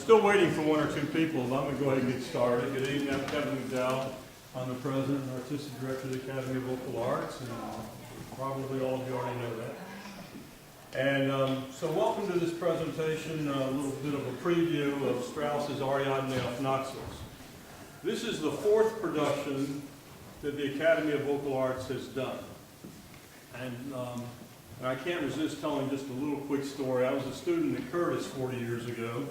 still waiting for one or two people. I'm going to go ahead and get started. Good evening, I'm Kevin McDowell. I'm the president and artistic director of the Academy of Vocal Arts, and probably all of you already know that. And so welcome to this presentation, a little bit of a preview of Strauss's Ariadne auf Naxos. This is the fourth production that the Academy of Vocal Arts has done. And I can't resist telling just a little quick story. I was a student at Curtis 40 years ago,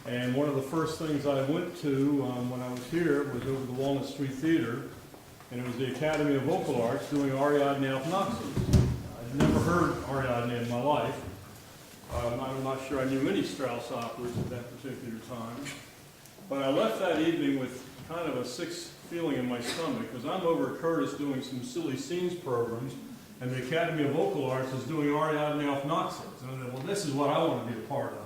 and one of the first things I went to when I was here was over the Walnut Street Theater, and it was the Academy of Vocal Arts doing Ariadne auf Naxos. I'd never heard Ariadne in my life. I'm not sure I knew any Strauss operas at that particular time. But I left that evening with kind of a sick feeling in my stomach, because I'm over at Curtis doing some silly scenes programs, and the Academy of Vocal Arts is doing Ariadne auf Naxos. And I said, well, this is what I want to be a part of.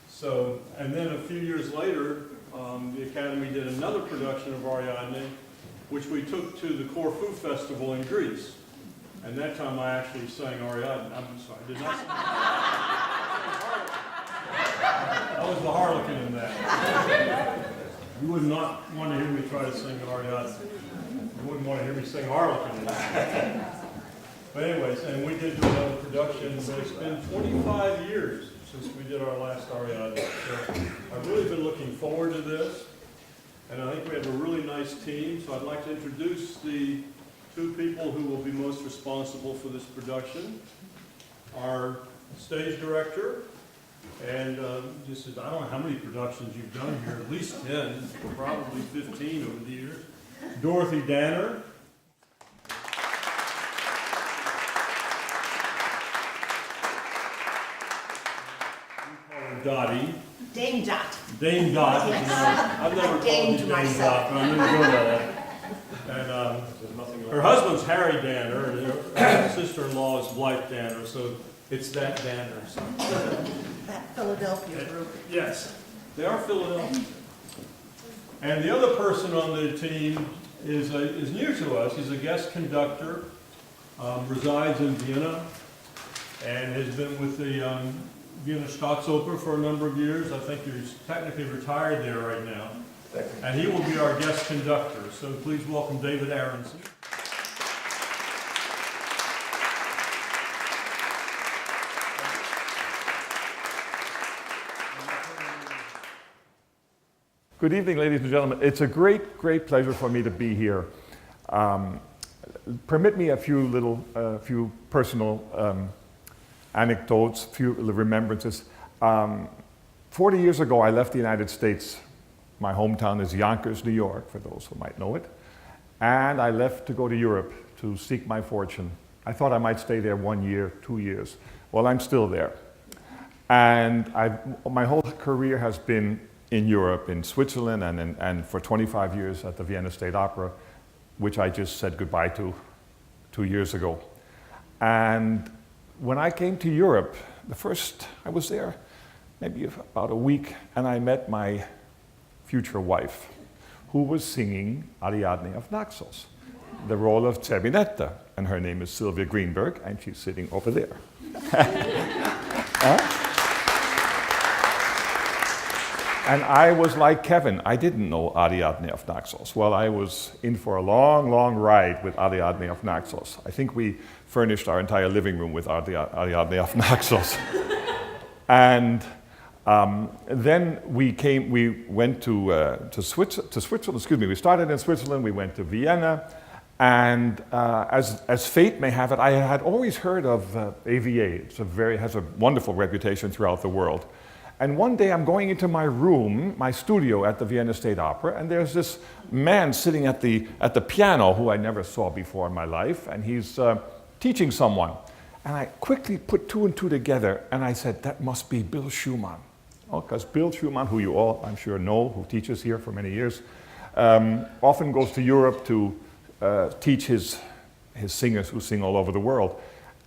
So, and then a few years later, the Academy did another production of Ariadne, which we took to the Corfu Festival in Greece. And that time I actually sang Ariadne. I'm sorry, did not sing I was the harlequin in that. You would not want to hear me try to sing Ariadne. You wouldn't want to hear me sing harlequin in that. But anyways, and we did do another production, but it's been 25 years since we did our last Ariadne. So I've really been looking forward to this, and I think we have a really nice team, so I'd like to introduce the two people who will be most responsible for this production. Our stage director, and just I don't know how many productions you've done here, at least 10, probably 15 over the years. Dorothy Danner. Dottie. Dame Dot. Dame Dot. Yes. I've never called you Dame myself. Dot, but I'm going to go to that. And her husband's Harry Danner, and her sister-in-law is Blythe Danner, so it's that Danner. So. That Philadelphia group. Yes, they are Philadelphia. And the other person on the team is new to us. He's a guest conductor, resides in Vienna, and has been with the Vienna Staatsoper for a number of years. I think he's technically retired there right now. And he will be our guest conductor. So please welcome David Aronson. Good evening, ladies and gentlemen. It's a great, great pleasure for me to be here. Permit me a few personal anecdotes, few remembrances. 40 years ago, I left the United States. My hometown is Yonkers, New York, for those who might know it. And I left to go to Europe to seek my fortune. I thought I might stay there 1 year, 2 years. Well, I'm still there. And my whole career has been in Europe, in Switzerland, and for 25 years at the Vienna State Opera, which I just said goodbye to 2 years ago. And when I came to Europe, I was there maybe about a week, and I met my future wife, who was singing Ariadne auf Naxos, the role of Zerbinetta, and her name is Sylvia Greenberg, and she's sitting over there. And I was like Kevin, I didn't know Ariadne auf Naxos. Well, I was in for a long, long ride with Ariadne auf Naxos. I think we furnished our entire living room with Ariadne auf Naxos. And then we went to Switzerland, excuse me, we started in Switzerland, we went to Vienna, and as fate may have it, I had always heard of AVA. It has a wonderful reputation throughout the world. And one day I'm going into my room, my studio at the Vienna State Opera, and there's this man sitting at the piano who I never saw before in my life, and he's teaching someone. And I quickly put two and two together, and I said, that must be Bill Schumann. Oh, because Bill Schumann, who you all, I'm sure, know, who teaches here for many years, often goes to Europe to teach his singers who sing all over the world.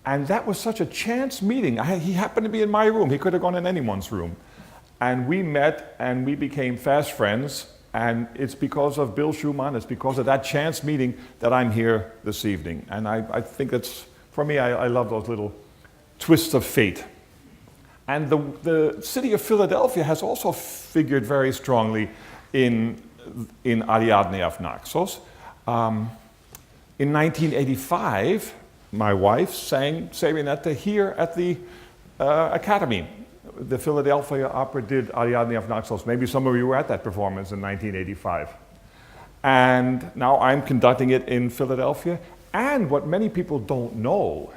And that was such a chance meeting. He happened to be in my room. He could have gone in anyone's room. And we met, and we became fast friends. And it's because of Bill Schumann, it's because of that chance meeting that I'm here this evening. And I think that's, for me, I love those little twists of fate. And the city of Philadelphia has also figured very strongly in Ariadne auf Naxos. In 1985, my wife sang Serenetta here at the Academy. The Philadelphia Opera did Ariadne auf Naxos. Maybe some of you were at that performance in 1985. And now I'm conducting it in Philadelphia. And what many people don't know,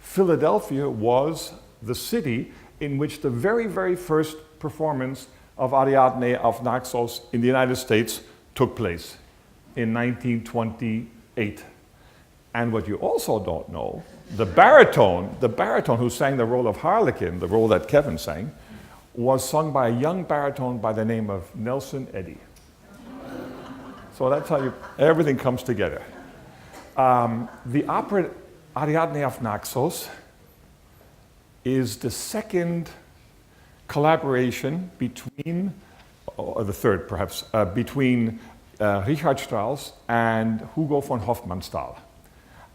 Philadelphia was the city in which the very, very first performance of Ariadne auf Naxos in the United States took place in 1928. And what you also don't know, the baritone who sang the role of Harlequin, the role that Kevin sang, was sung by a young baritone by the name of Nelson Eddy. So that's how everything comes together. The opera Ariadne auf Naxos is the second collaboration between, or the third perhaps, between Richard Strauss and Hugo von Hofmannsthal.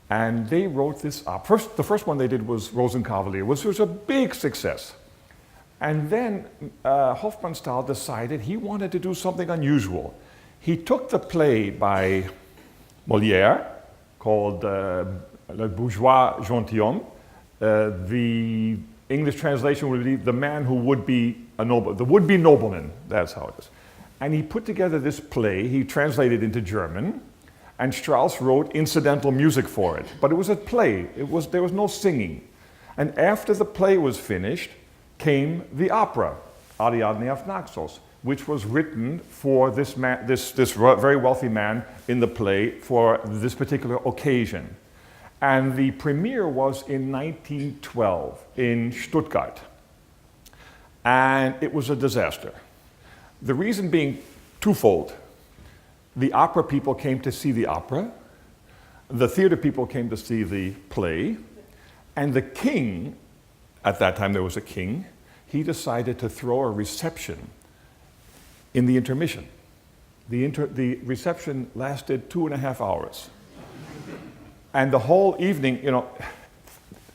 And they wrote this opera. The first one they did was Rosenkavalier, which was a big success. And then Hofmannsthal decided he wanted to do something unusual. He took the play by Molière called Le Bourgeois Gentilhomme. The English translation would be The Man Who Would Be a Noble, the would-be nobleman, that's how it is. And he put together this play, he translated into German, and Strauss wrote incidental music for it. But it was a play, there was no singing. And after the play was finished, came the opera, Ariadne auf Naxos, which was written for this very wealthy man in the play for this particular occasion. And the premiere was in 1912 in Stuttgart. And it was a disaster. The reason being twofold. The opera people came to see the opera, the theater people came to see the play, and the king, at that time there was a king, he decided to throw a reception in the intermission. The reception lasted 2.5 hours. And the whole evening,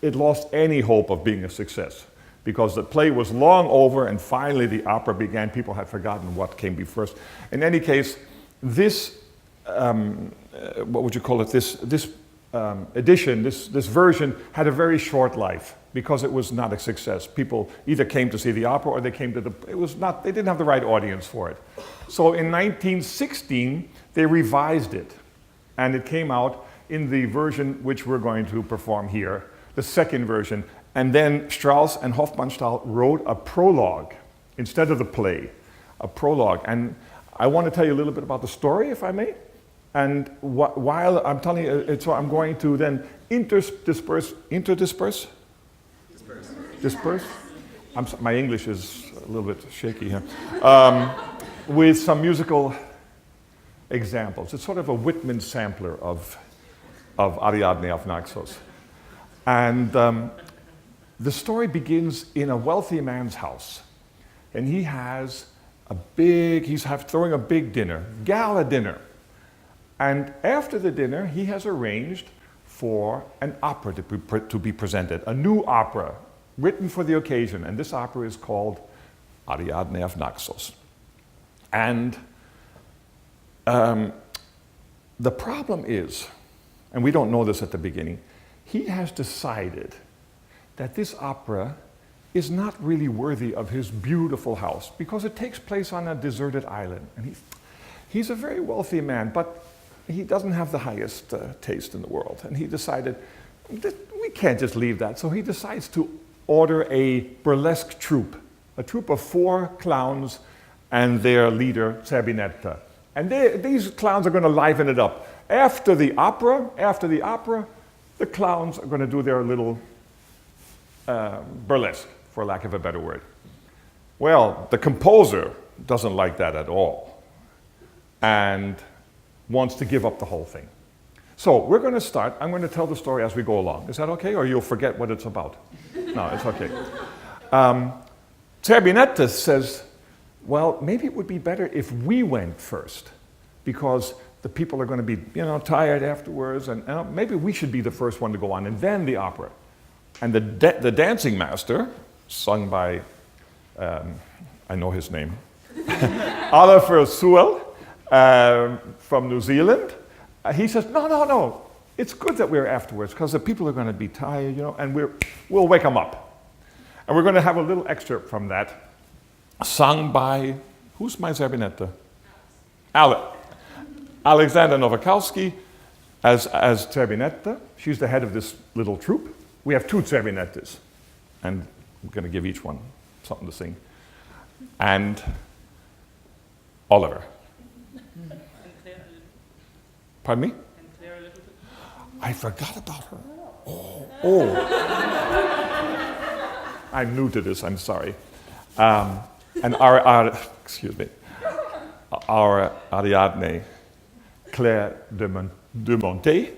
it lost any hope of being a success because the play was long over and finally the opera began. People had forgotten what came before first. In any case, this, what would you call it, this edition, this version had a very short life because it was not a success. People either came to see the opera or they came to they didn't have the right audience for it. So in 1916, they revised it and it came out in the version which we're going to perform here, the second version. And then Strauss and Hofmannsthal wrote a prologue instead of the play, a prologue. And I want to tell you a little bit about the story, if I may. And while I'm telling you, so I'm going to then disperse. My English is a little bit shaky here. With some musical examples. It's sort of a Whitman sampler of Ariadne auf Naxos. And the story begins in a wealthy man's house. And he's throwing a big dinner, gala dinner. And after the dinner, he has arranged for an opera to be presented, a new opera written for the occasion. And this opera is called Ariadne auf Naxos. And the problem is, and we don't know this at the beginning, he has decided that this opera is not really worthy of his beautiful house because it takes place on a deserted island. And he's a very wealthy man, but he doesn't have the highest taste in the world. And he decided that we can't just leave that. So he decides to order a burlesque troupe, a troupe of 4 clowns and their leader, Zerbinetta. And these clowns are going to liven it up. After the opera, the clowns are going to do their little burlesque, for lack of a better word. Well, the composer doesn't like that at all and wants to give up the whole thing. So we're going to start. I'm going to tell the story as we go along. Is that okay? Or you'll forget what it's about? No, it's okay. Zerbinetta says, well, maybe it would be better if we went first because the people are going to be, tired afterwards, and maybe we should be the first one to go on, and then the opera. And the dancing master sung by, I know his name, Oliver Sewell from New Zealand. He says, no, it's good that we're afterwards because the people are going to be tired, and we'll wake them up. And we're going to have a little excerpt from that, sung by, who's my Zerbinette? Alexander Nowakowski as Zerbinette. She's the head of this little troupe. We have 2 Zerbinettes, and I'm going to give each one something to sing. And Oliver. Pardon me? I forgot about her. Oh. I'm new to this, I'm sorry. And our Ariadne, Claire de Monte,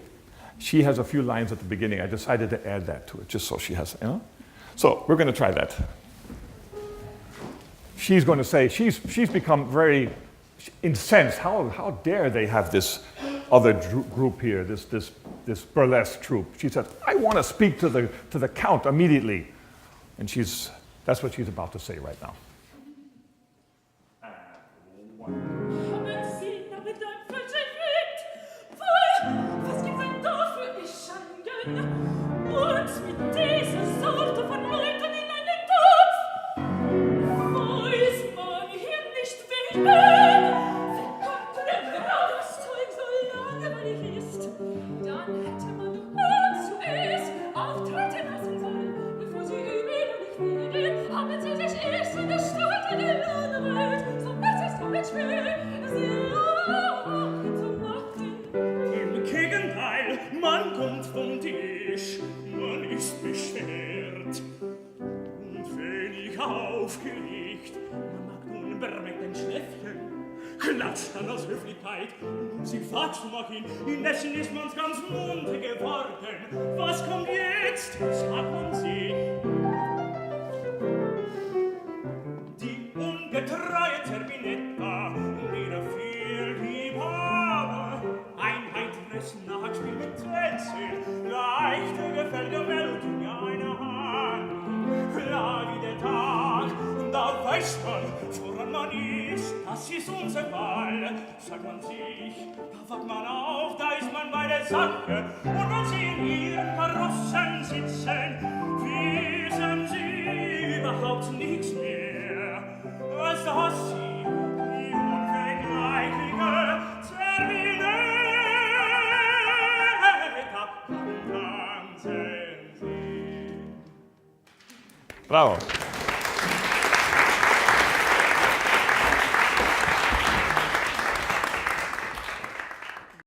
she has a few lines at the beginning. I decided to add that to it, just so she has, So we're going to try that. She's going to say, she's become very incensed. How dare they have this other group here, this burlesque troupe? She said, I want to speak to the Count immediately. And that's what she's about to say right now. Aufgeregt, man mag nun bermeckt ein Schläfchen, klatscht an aus Höflichkeit, und sie quatschen mag ihn, indessen ist man's ganz munter geworden. Was kommt jetzt, sagt man sich? Die ungetreue Zerbinetta, ihrer viel Liebhaber, ein heiteres Nachspiel mit Tänzen, leichte gefällt der Melodie eine Hand, klar wie der Tag. Da weiß man, woran man ist, das ist unser Fall. Sagt man sich, da wacht man auf, da ist man bei der Sache. Und wenn sie in ihren Karossen sitzen, wissen sie überhaupt nichts mehr, als dass sie die unvergleichliche Zerbinetta tanzen sehen. Bravo.